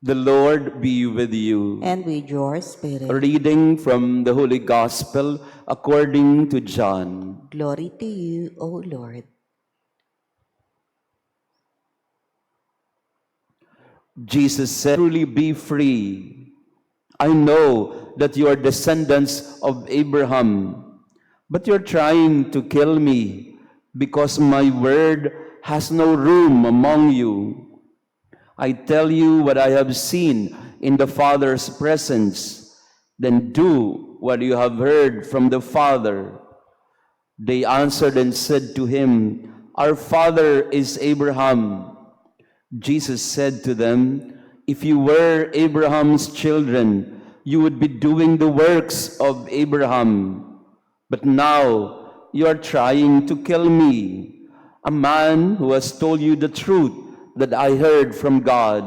The Lord be with you. And with your spirit. A reading from the Holy Gospel according to John. Glory to you, O Lord. Jesus said, "Truly be free. I know that you are descendants of Abraham, but you're trying to kill me because my word has no room among you. I tell you what I have seen in the Father's presence, then do what you have heard from the Father." They answered and said to him, "Our father is Abraham." Jesus said to them, "If you were Abraham's children, you would be doing the works of Abraham. But now you are trying to kill me, a man who has told you the truth that I heard from God.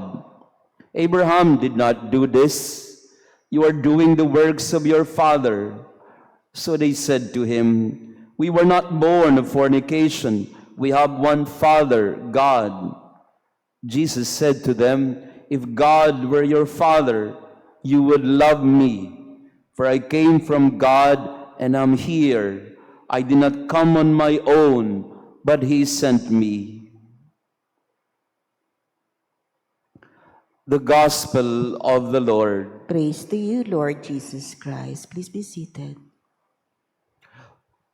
Abraham did not do this. You are doing the works of your father." So they said to him, "We were not born of fornication. We have one Father, God." Jesus said to them, "If God were your Father, you would love me, for I came from God and am here. I did not come on my own, but He sent me." The Gospel of the Lord. Praise to you, Lord Jesus Christ. Please be seated.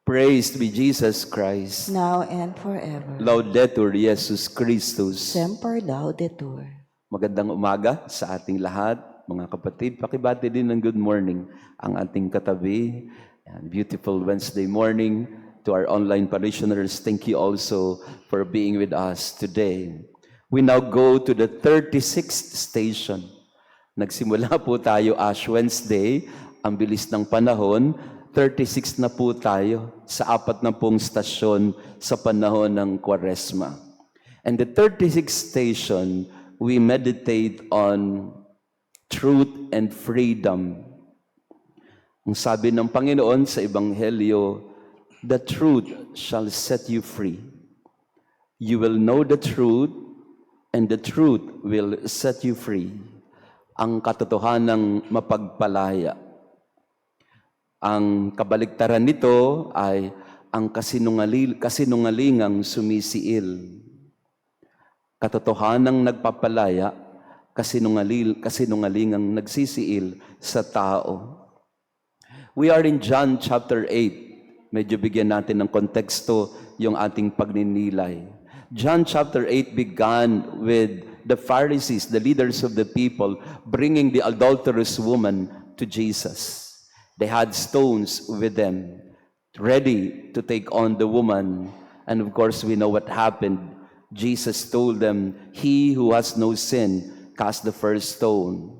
Praise be Jesus Christ. Now and forever. Laudetur Jesus Christus. Semper Laudetur. Magandang umaga sa ating lahat, mga kapatid. Pakibati din ng good morning ang ating katabi. And beautiful Wednesday morning to our online parishioners. Thank you also for being with us today. We now go to the 36th station. Nagsimula po tayo Ash Wednesday. Ang bilis ng panahon. 36 na po tayo sa 40 stasyon sa panahon ng Kwaresma. And the 36th station, we meditate on truth and freedom. Ang sabi ng Panginoon sa Ebanghelyo, "The truth shall set you free. You will know the truth, and the truth will set you free." Ang katotohanang mapagpalaya. Ang kabaligtaran nito ay ang kasinungalingang sumisiil. Katotohanang nagpapalaya, kasinungalingang nagsisiil sa tao. We are in John chapter 8. Medyo bigyan natin ng konteksto yung ating pagninilay. John chapter 8 began with the Pharisees, the leaders of the people, bringing the adulterous woman to Jesus. They had stones with them, ready to take on the woman. And of course, we know what happened. Jesus told them, "He who has no sin, cast the first stone."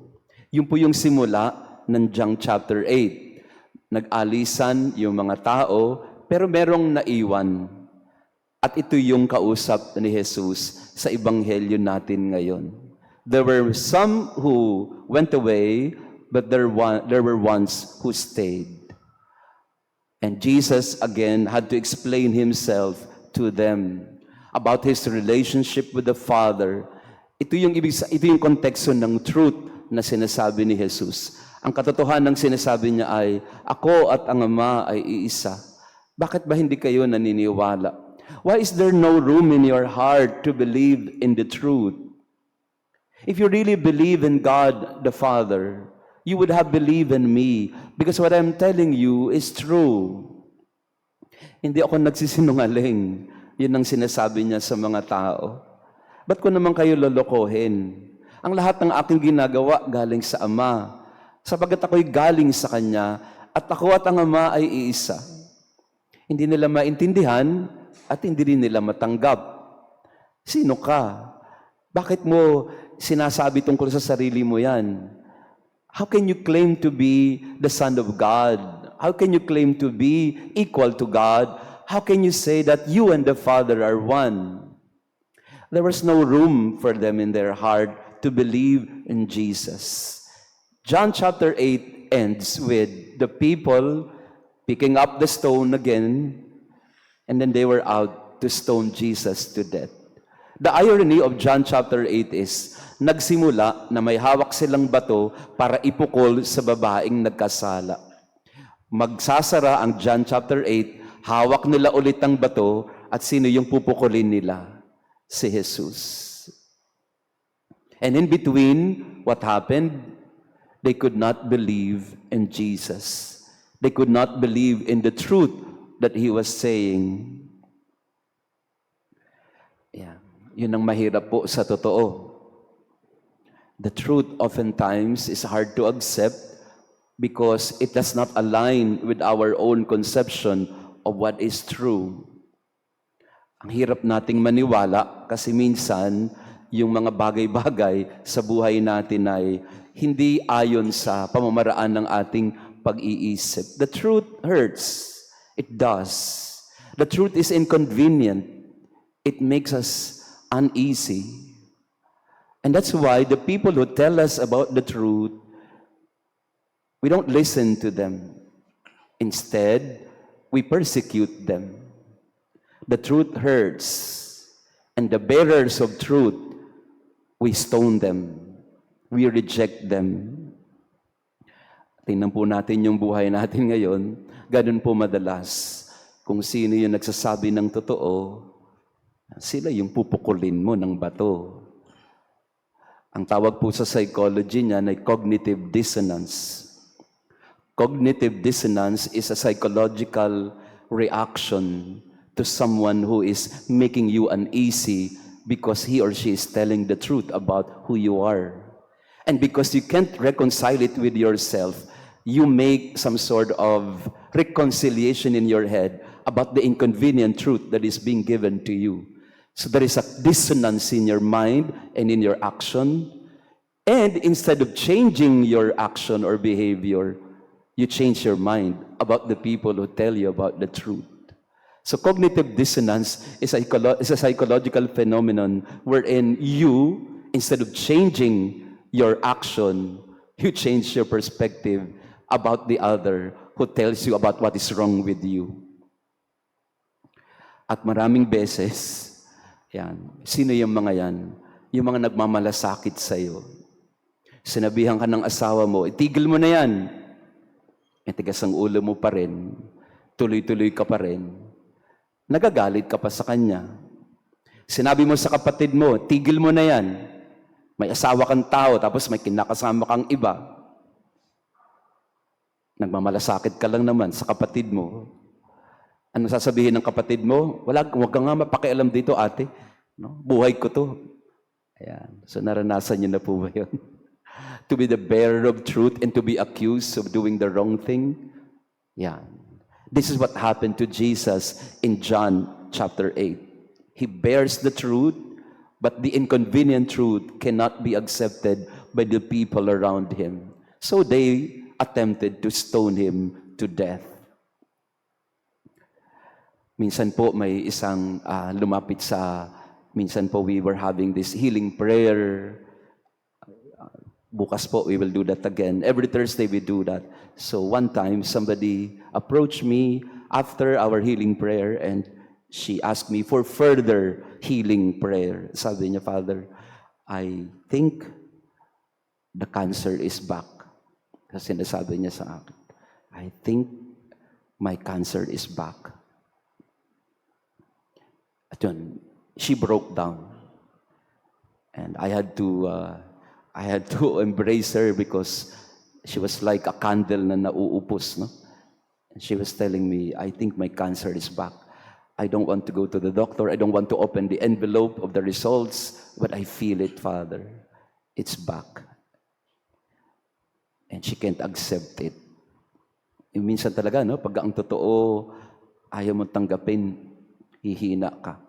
Yun po yung simula ng John chapter 8. Nag-alisan yung mga tao, pero merong naiwan. At ito yung kausap ni Jesus sa Ebanghelyo natin ngayon. There were some who went away, but there were ones who stayed. And Jesus again had to explain himself to them about his relationship with the Father. Ito yung konteksto ng truth na sinasabi ni Jesus. Ang katotohanan ng sinasabi niya ay, "Ako at ang Ama ay iisa." Bakit ba hindi kayo naniniwala? Why is there no room in your heart to believe in the truth? If you really believe in God the Father, you would have believed in me, because what I'm telling you is true. Hindi ako nagsisinungaling. Yun ang sinasabi niya sa mga tao. Ba't ko naman kayo lolokohin? Ang lahat ng aking ginagawa galing sa Ama, sapagat ako'y galing sa Kanya, at ako at ang Ama ay iisa. Hindi nila maintindihan at hindi rin nila matanggap. Sino ka? Bakit mo sinasabi tungkol sa sarili mo yan? How can you claim to be the Son of God? How can you claim to be equal to God? How can you say that you and the Father are one? There was no room for them in their heart to believe in Jesus. John chapter 8 ends with the people picking up the stone again, and then they were out to stone Jesus to death. The irony of John chapter 8 is nagsimula na may hawak silang bato para ipukol sa babaeng nagkasala. Magsasara ang John chapter 8, hawak nila ulit ang bato at sino yung pupukulin nila? Si Jesus. And in between, what happened? They could not believe in Jesus. They could not believe in the truth that He was saying. Yeah. Yun ang mahirap po sa totoo. The truth oftentimes is hard to accept because it does not align with our own conception of what is true. Ang hirap nating maniwala kasi minsan yung mga bagay-bagay sa buhay natin ay hindi ayon sa pamamaraan ng ating pag-iisip. The truth hurts. It does. The truth is inconvenient. It makes us uneasy. And that's why the people who tell us about the truth, we don't listen to them. Instead, we persecute them. The truth hurts. And the bearers of truth, we stone them. We reject them. Tingnan po natin yung buhay natin ngayon. Ganun po madalas. Kung sino yung nagsasabi ng totoo, sila yung pupukulin mo ng bato. Ang tawag po sa psychology niyan ay cognitive dissonance. Cognitive dissonance is a psychological reaction to someone who is making you uneasy because he or she is telling the truth about who you are. And because you can't reconcile it with yourself, you make some sort of reconciliation in your head about the inconvenient truth that is being given to you. So there is a dissonance in your mind and in your action. And instead of changing your action or behavior, you change your mind about the people who tell you about the truth. So cognitive dissonance is a psychological phenomenon wherein you, instead of changing your action, you change your perspective about the other who tells you about what is wrong with you. At maraming beses, sino yung mga yan? Yung mga nagmamalasakit sa'yo. Sinabihan ka ng asawa mo, itigil mo na yan. Tigas ang ulo mo pa rin. Tuloy-tuloy ka pa rin. Nagagalit ka pa sa kanya. Sinabi mo sa kapatid mo, tigil mo na yan. May asawa kang tao, tapos may kinakasama kang iba. Nagmamalasakit ka lang naman sa kapatid mo. Ano sasabihin ng kapatid mo? Huwag ka nga mapakialam dito, ate. No? Buhay ko to. Ayan. So naranasan niyo na po ba yun? To be the bearer of truth and to be accused of doing the wrong thing? Yeah. This is what happened to Jesus in John chapter 8. He bears the truth, but the inconvenient truth cannot be accepted by the people around him. So they attempted to stone him to death. Minsan po may isang lumapit minsan po we were having this healing prayer. Bukas po, we will do that again. Every Thursday we do that. So one time, somebody approached me after our healing prayer and she asked me for further healing prayer. Sabi niya, Father, I think the cancer is back. Kasi nasabi niya sa akin, I think my cancer is back. At yun, she broke down. And I had to embrace her because she was like a candle na nauupos, no? And she was telling me, I think my cancer is back. I don't want to go to the doctor. I don't want to open the envelope of the results, but I feel it, Father. It's back. And she can't accept it. Yung minsan talaga, no? Pag ang totoo, ayaw mo tanggapin, hihina ka.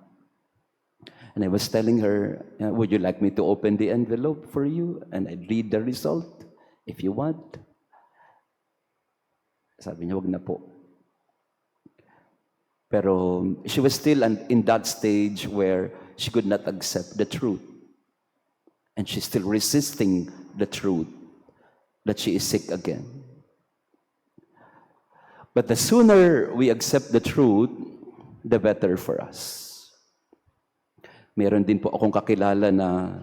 And I was telling her, would you like me to open the envelope for you? And I'd read the result, if you want. Sabi niya, wag na po. Pero she was still in that stage where she could not accept the truth. And she's still resisting the truth that she is sick again. But the sooner we accept the truth, the better for us. Meron din po akong kakilala na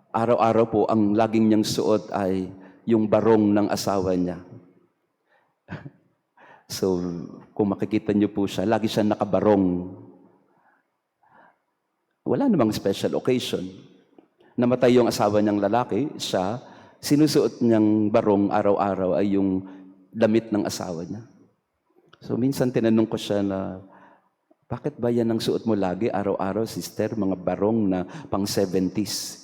araw-araw po ang laging niyang suot ay yung barong ng asawa niya. So, kung makikita niyo po siya, lagi siya nakabarong. Wala namang special occasion. Namatay yung asawa niyang lalaki, siya, sinusuot niyang barong araw-araw ay yung damit ng asawa niya. So, minsan tinanong ko siya na, bakit ba yan ang suot mo lagi, araw-araw, sister, mga barong na pang 70s?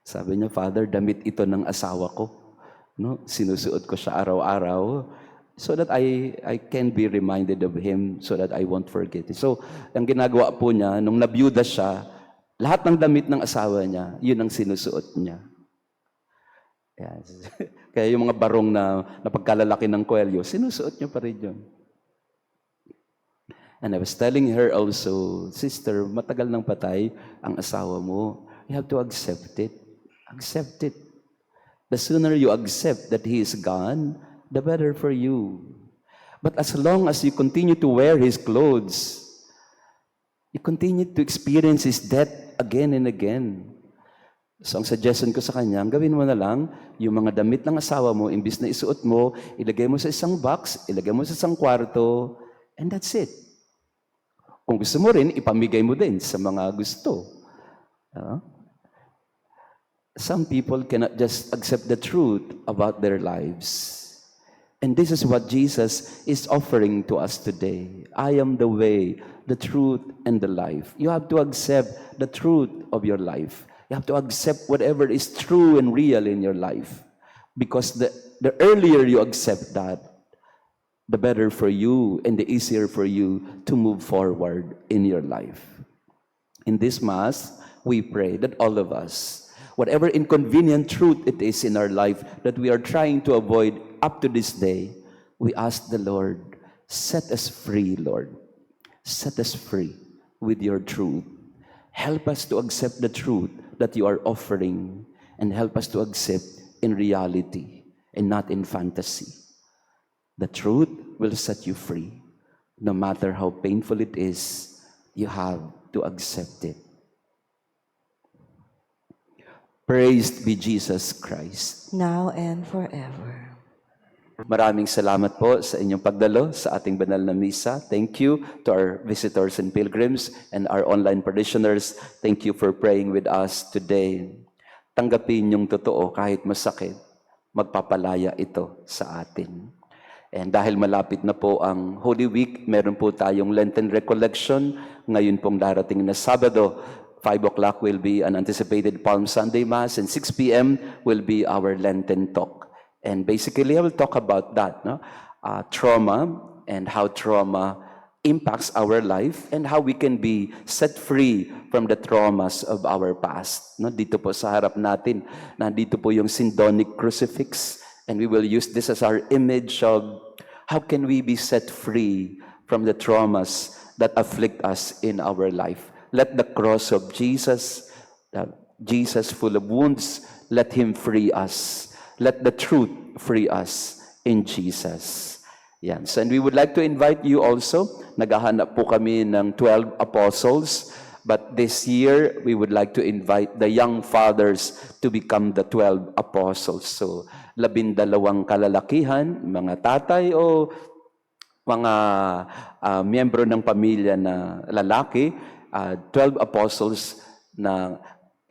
Sabi niya, Father, damit ito ng asawa ko. No? Sinusuot ko siya araw-araw so that I can be reminded of him so that I won't forget it. So, ang ginagawa po niya, nung nabiyuda siya, lahat ng damit ng asawa niya, yun ang sinusuot niya. Yes. Kaya yung mga barong na napagkalalaki ng kwelyo, sinusuot niya pa rin yun. And I was telling her also, Sister, matagal nang patay ang asawa mo. You have to accept it. Accept it. The sooner you accept that he is gone, the better for you. But as long as you continue to wear his clothes, you continue to experience his death again and again. So ang suggestion ko sa kanya, gawin mo na lang, yung mga damit ng asawa mo, imbis na isuot mo, ilagay mo sa isang box, ilagay mo sa isang kwarto, and that's it. Kung gusto mo rin, ipamigay mo din sa mga gusto. Some people cannot just accept the truth about their lives. And this is what Jesus is offering to us today. I am the way, the truth, and the life. You have to accept the truth of your life. You have to accept whatever is true and real in your life. Because the earlier you accept that, the better for you and the easier for you to move forward in your life. In this Mass, we pray that all of us, whatever inconvenient truth it is in our life that we are trying to avoid up to this day, we ask the Lord, set us free, Lord. Set us free with your truth. Help us to accept the truth that you are offering and help us to accept in reality and not in fantasy. The truth will set you free. No matter how painful it is, you have to accept it. Praised be Jesus Christ. Now and forever. Maraming salamat po sa inyong pagdalo sa ating banal na misa. Thank you to our visitors and pilgrims and our online parishioners. Thank you for praying with us today. Tanggapin yung totoo kahit masakit, magpapalaya ito sa atin. And dahil malapit na po ang Holy Week, meron po tayong Lenten Recollection. Ngayon pong darating na Sabado, 5 o'clock will be an anticipated Palm Sunday Mass, and 6 p.m. will be our Lenten talk. And basically, I will talk about that, trauma, and how trauma impacts our life, and how we can be set free from the traumas of our past. Dito po sa harap natin, nandito po yung Sindonic Crucifix, and we will use this as our image of how can we be set free from the traumas that afflict us in our life. Let the cross of Jesus, Jesus full of wounds, let him free us. Let the truth free us in Jesus. Yan. So, and we would like to invite you also. Naghahanap po kami ng 12 apostles. But this year, we would like to invite the young fathers to become the 12 apostles. So, 12 kalalakihan, mga tatay o mga miyembro ng pamilya na lalaki, 12 apostles na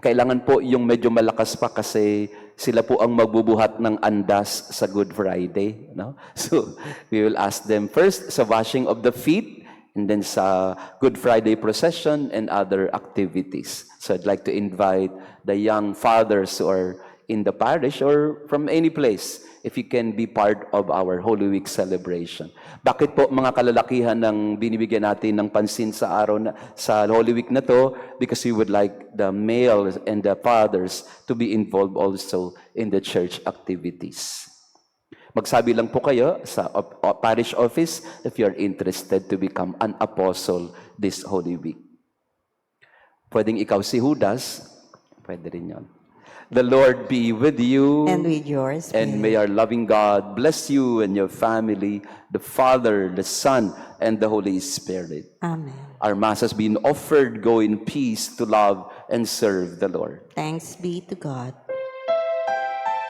kailangan po yung medyo malakas pa kasi sila po ang magbubuhat ng andas sa Good Friday. No? So, we will ask them first sa washing of the feet, and then sa Good Friday procession and other activities. So, I'd like to invite the young fathers who are in the parish or from any place, if you can be part of our Holy Week celebration. Bakit po mga kalalakihan ng binibigyan natin ng pansin sa araw na, sa Holy Week na to? Because we would like the males and the fathers to be involved also in the church activities. Magsabi lang po kayo sa parish office if you're interested to become an apostle this Holy Week. Pwedeng ikaw si Judas, pwede rin yun. The Lord be with you. And with yours. And may our loving God bless you and your family, the Father, the Son, and the Holy Spirit. Amen. Our Mass has been offered. Go in peace to love and serve the Lord. Thanks be to God.